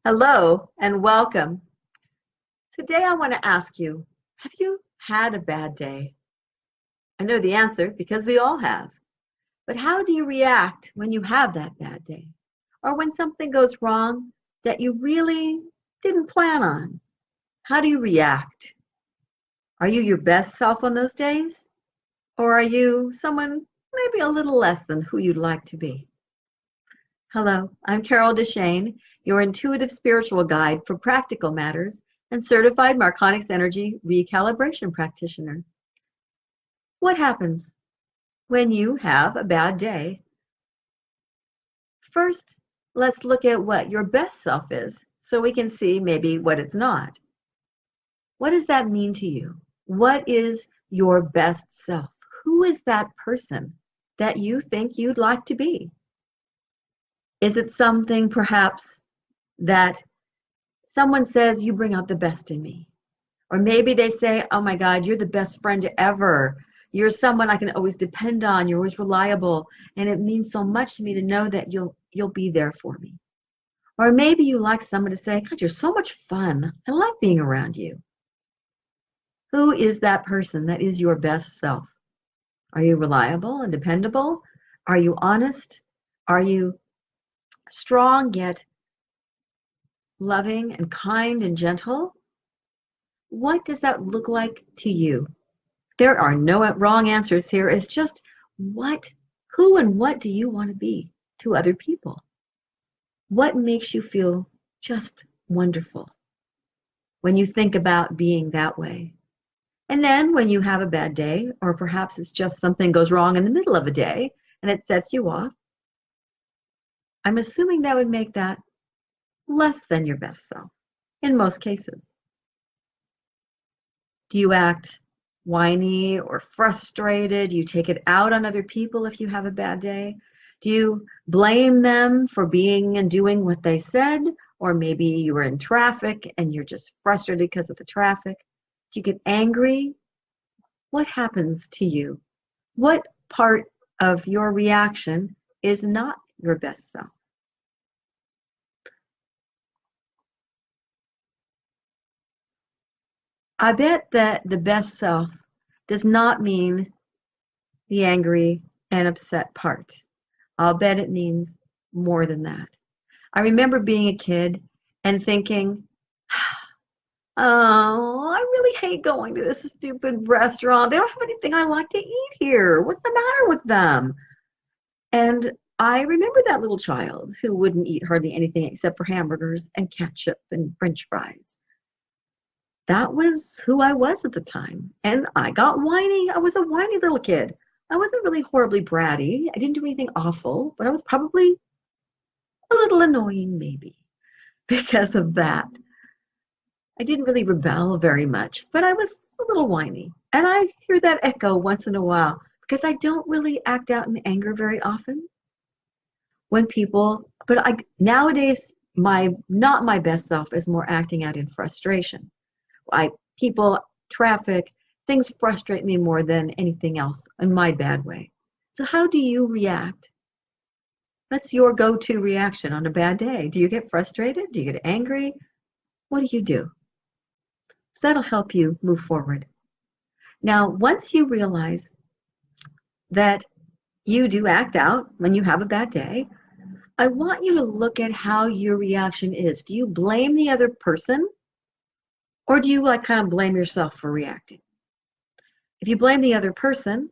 Hello and welcome. Today I want to ask you, have you had a bad day? I know the answer because we all have. But how do you react when you have that bad day? Or when something goes wrong that you really didn't plan on? How do you react? Are you your best self on those days? Or are you someone maybe a little less than who you'd like to be? Hello, I'm Carol Deshane, your intuitive spiritual guide for practical matters and certified Marconics Energy recalibration practitioner. What happens when you have a bad day? First, let's look at what your best self is so we can see maybe what it's not. What does that mean to you? What is your best self? Who is that person that you think you'd like to be? Is it something perhaps that someone says you bring out the best in me? Or maybe they say, oh my God, you're the best friend ever. You're someone I can always depend on. You're always reliable. And it means so much to me to know that you'll be there for me. Or maybe you like someone to say, God, you're so much fun. I like being around you. Who is that person that is your best self? Are you reliable and dependable? Are you honest? Are you strong yet loving and kind and gentle? What does that look like to you? There are no wrong answers here. It's just who and what do you want to be to other people? What makes you feel just wonderful when you think about being that way? And then when you have a bad day, or perhaps it's just something goes wrong in the middle of a day and it sets you off, I'm assuming that would make that less than your best self in most cases. Do you act whiny or frustrated? Do you take it out on other people if you have a bad day? Do you blame them for being and doing what they said? Or maybe you were in traffic and you're just frustrated because of the traffic. Do you get angry? What happens to you? What part of your reaction is not your best self? I bet that the best self does not mean the angry and upset part. I'll bet it means more than that. I remember being a kid and thinking, oh, I really hate going to this stupid restaurant. They don't have anything I like to eat here. What's the matter with them? And I remember that little child who wouldn't eat hardly anything except for hamburgers and ketchup and French fries. That was who I was at the time. And I got whiny. I was a whiny little kid. I wasn't really horribly bratty. I didn't do anything awful, but I was probably a little annoying maybe because of that. I didn't really rebel very much, but I was a little whiny. And I hear that echo once in a while because I don't really act out in anger very often. Nowadays, not my best self is more acting out in frustration. People, traffic, things frustrate me more than anything else in my bad way. So how do you react? That's your go-to reaction on a bad day. Do you get frustrated? Do you get angry? What do you do? So that'll help you move forward. Now, once you realize that you do act out when you have a bad day, I want you to look at how your reaction is. Do you blame the other person? Or do you kind of blame yourself for reacting? If you blame the other person,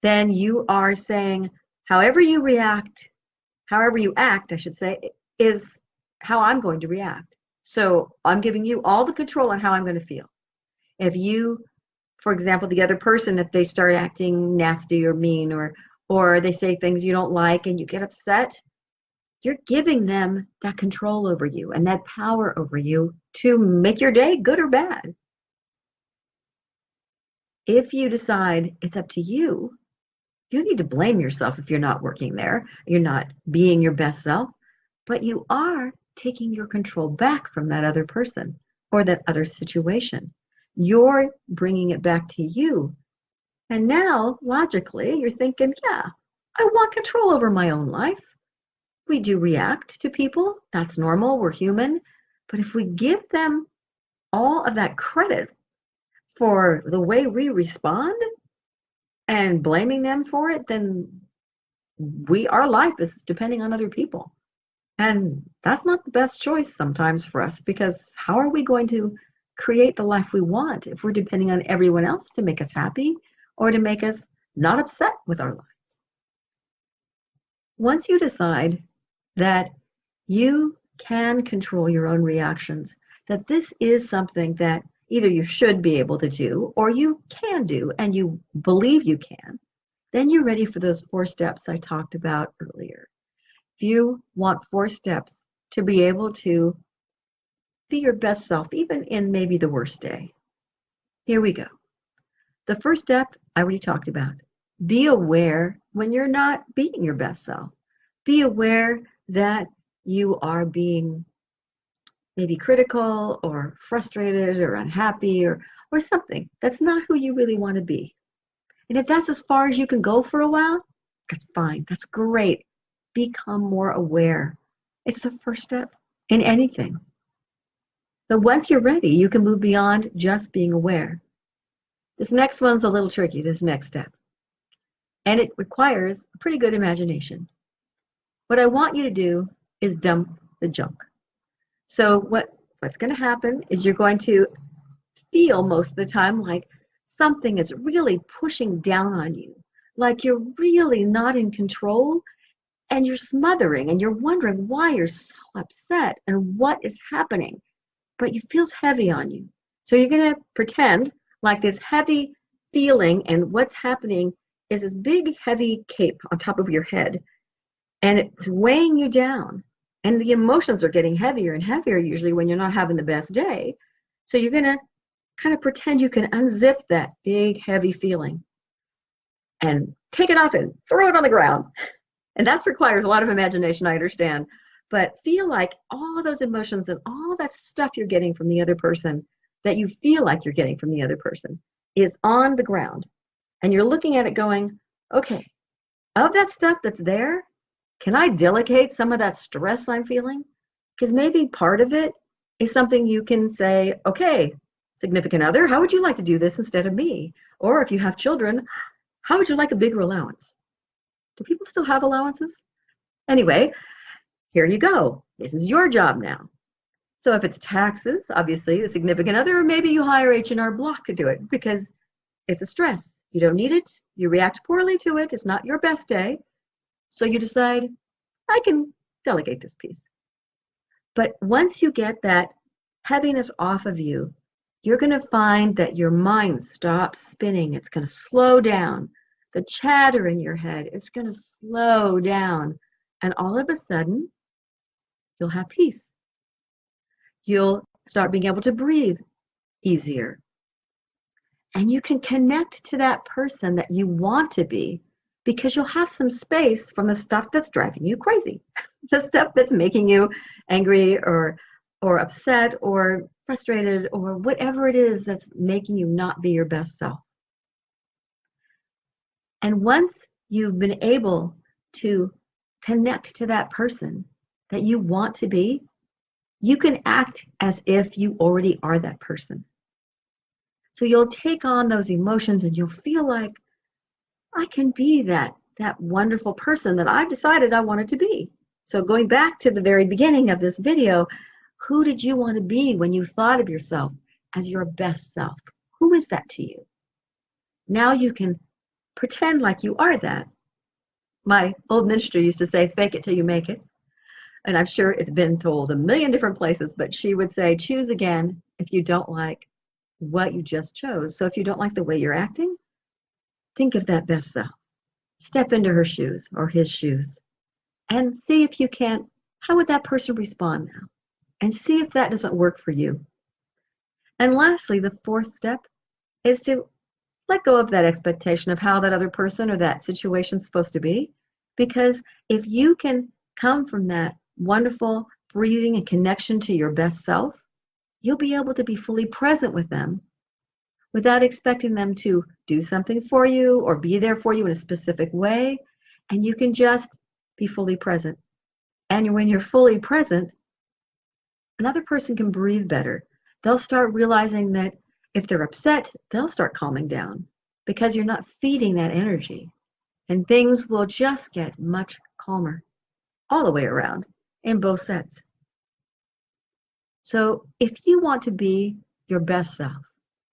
then you are saying, however you act, I should say, is how I'm going to react. So I'm giving you all the control on how I'm going to feel. If you, for example, the other person, if they start acting nasty or mean or they say things you don't like and you get upset, you're giving them that control over you and that power over you to make your day good or bad. If you decide it's up to you, you don't need to blame yourself if you're not working there, you're not being your best self, but you are taking your control back from that other person or that other situation. You're bringing it back to you. And now, logically, you're thinking, yeah, I want control over my own life. We do react to people. That's normal. We're human. But if we give them all of that credit for the way we respond and blaming them for it, then our life is depending on other people. And that's not the best choice sometimes for us, because how are we going to create the life we want if we're depending on everyone else to make us happy or to make us not upset with our lives? Once you decide that you can control your own reactions, that this is something that either you should be able to do or you can do and you believe you can, then you're ready for those 4 steps I talked about earlier. If you want 4 steps to be able to be your best self, even in maybe the worst day, here we go. The first step I already talked about. Be aware when you're not being your best self. Be aware that you are being maybe critical or frustrated or unhappy or something. That's not who you really want to be. And if that's as far as you can go for a while, that's fine. That's great. Become more aware. It's the first step in anything. But once you're ready, you can move beyond just being aware. This next one's a little tricky, this next step. And it requires a pretty good imagination. What I want you to do is dump the junk. So what's going to happen is you're going to feel most of the time like something is really pushing down on you, like you're really not in control and you're smothering and you're wondering why you're so upset and what is happening, but it feels heavy on you. So you're going to pretend like this heavy feeling and what's happening is this big heavy cape on top of your head and it's weighing you down. And the emotions are getting heavier and heavier usually when you're not having the best day. So you're going to kind of pretend you can unzip that big, heavy feeling and take it off and throw it on the ground. And that requires a lot of imagination, I understand. But feel like all those emotions and all that stuff you're getting from the other person, that you feel like you're getting from the other person, is on the ground. And you're looking at it going, okay, of that stuff that's there, can I delegate some of that stress I'm feeling? Because maybe part of it is something you can say, okay, significant other, how would you like to do this instead of me? Or if you have children, how would you like a bigger allowance? Do people still have allowances? Anyway, here you go. This is your job now. So if it's taxes, obviously the significant other, or maybe you hire H&R Block to do it because it's a stress. You don't need it. You react poorly to it. It's not your best day. So you decide, I can delegate this piece. But once you get that heaviness off of you, you're going to find that your mind stops spinning. It's going to slow down. The chatter in your head is going to slow down. And all of a sudden, you'll have peace. You'll start being able to breathe easier. And you can connect to that person that you want to be, because you'll have some space from the stuff that's driving you crazy, the stuff that's making you angry or upset or frustrated or whatever it is that's making you not be your best self. And once you've been able to connect to that person that you want to be, you can act as if you already are that person. So you'll take on those emotions and you'll feel like, I can be that wonderful person that I've decided I wanted to be. So going back to the very beginning of this video, who did you want to be when you thought of yourself as your best self? Who is that to you? Now you can pretend like you are that. My old minister used to say, fake it till you make it. And I'm sure it's been told a million different places, but she would say, choose again if you don't like what you just chose. So if you don't like the way you're acting, think of that best self. Step into her shoes or his shoes and see if you can't, how would that person respond now? And see if that doesn't work for you. And lastly, the 4th step is to let go of that expectation of how that other person or that situation is supposed to be. Because if you can come from that wonderful breathing and connection to your best self, you'll be able to be fully present with them without expecting them to do something for you or be there for you in a specific way. And you can just be fully present. And when you're fully present, another person can breathe better. They'll start realizing that if they're upset, they'll start calming down because you're not feeding that energy. And things will just get much calmer all the way around in both sets. So if you want to be your best self,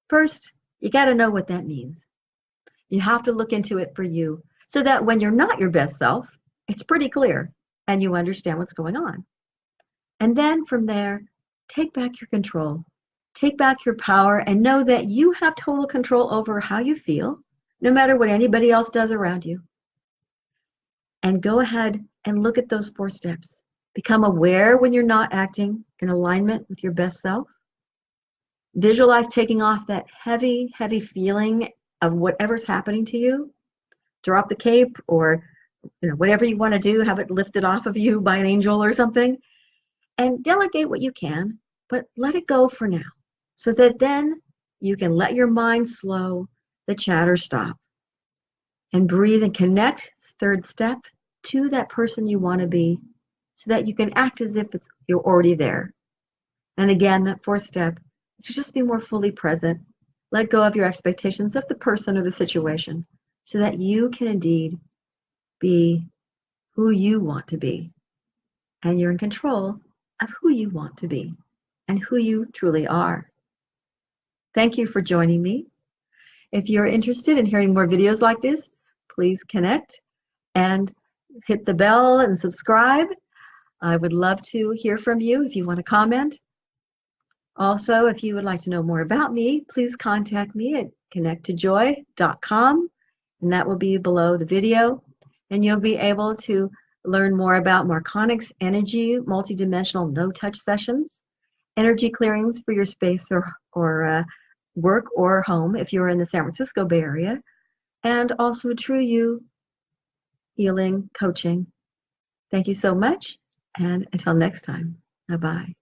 first, you got to know what that means. You have to look into it for you so that when you're not your best self, it's pretty clear and you understand what's going on. And then from there, take back your control, take back your power, and know that you have total control over how you feel, no matter what anybody else does around you. And go ahead and look at those 4 steps. Become aware when you're not acting in alignment with your best self. Visualize taking off that heavy, heavy feeling of whatever's happening to you. Drop the cape, or whatever you want to do, have it lifted off of you by an angel or something. And delegate what you can, but let it go for now, so that then you can let your mind slow, the chatter stop, and breathe and connect, 3rd step, to that person you want to be, so that you can act as if you're already there. And again, that 4th step is to just be more fully present. Let go of your expectations of the person or the situation, so that you can indeed be who you want to be. And you're in control of who you want to be and who you truly are. Thank you for joining me. If you're interested in hearing more videos like this, please connect and hit the bell and subscribe. I would love to hear from you if you want to comment. Also, if you would like to know more about me, please contact me at connecttojoy.com, and that will be below the video. And you'll be able to learn more about Marconics energy, multidimensional no-touch sessions, energy clearings for your space or work or home if you're in the San Francisco Bay Area, and also True You healing coaching. Thank you so much, and until next time, bye-bye.